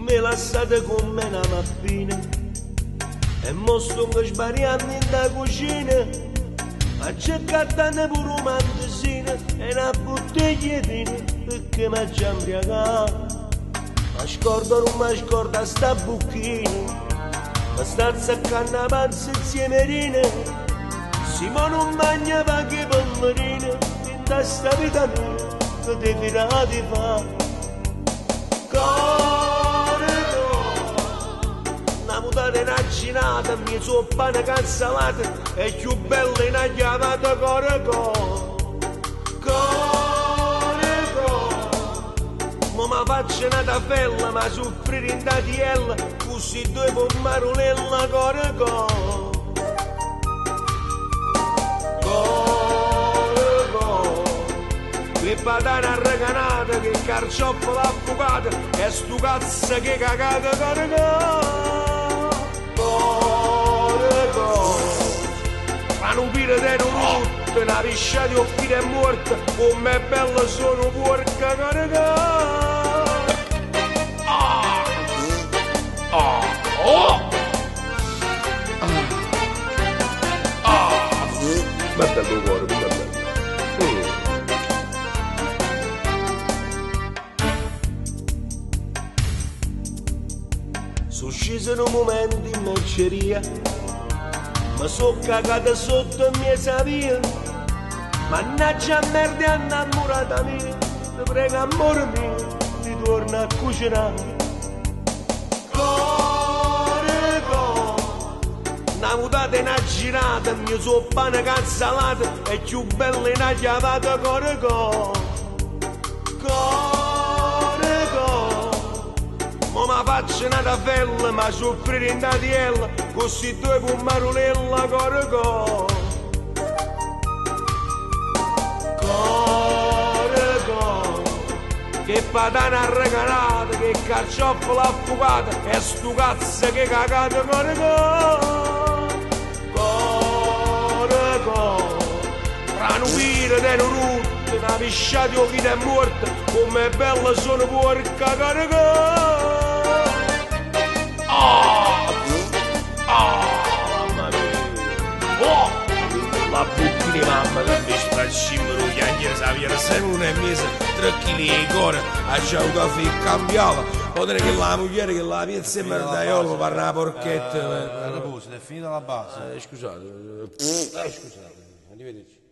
mi lasciate con me una mappina e mo sto sbagliando in da cucina a cercare pure un mantesino e una bottiglia di vino perché mi già imbriagato. Ma scordo non mi scorda sta bucchina, ma sta accanto a panza insieme rine, Simo non mangiava che pommerine, in testa vita mia che devi rati fa. Una mutata inaginata, mi sono pane canzalata e più bella in chiamata corco. Ma faccio una tafella, ma soffrire in tatiella, così due pommarulella corco. Che patana arreganata, che carciofola affogata, e sto cazzo che cagata corco. Ranupire te non rutto, una piscia di occhi è morta, come bella sono porca corco. Ma è bello cuore, ma è bello. Sono sceso in un momento in merceria, ma sono cagata sotto e mi savia. Mannaggia merda innamorata mia, ti prego amore mio, ritorna a cucinare. Una mutata in girata, mi sono pane canzalata e più bella in chiamata corco. Ma mi faccio una tafella, ma soffrire in tatiella, così due pommarulella corco. Che patana arreganata, che carciofola affogata, e sto cazzo che cagata corco. Ranupire te non rutto, una piscia di occhi è morta, come bella sono porca corco. Mamma mia. La buttini mamma che mi straccimmero gli angeli sapere se non è mese 3 kg di cuore a c'è un caffè cambiato potrei che la moglie che la piazza e merdaiolo parla una porchetta è finita la base. Scusate Scusate, arrivederci.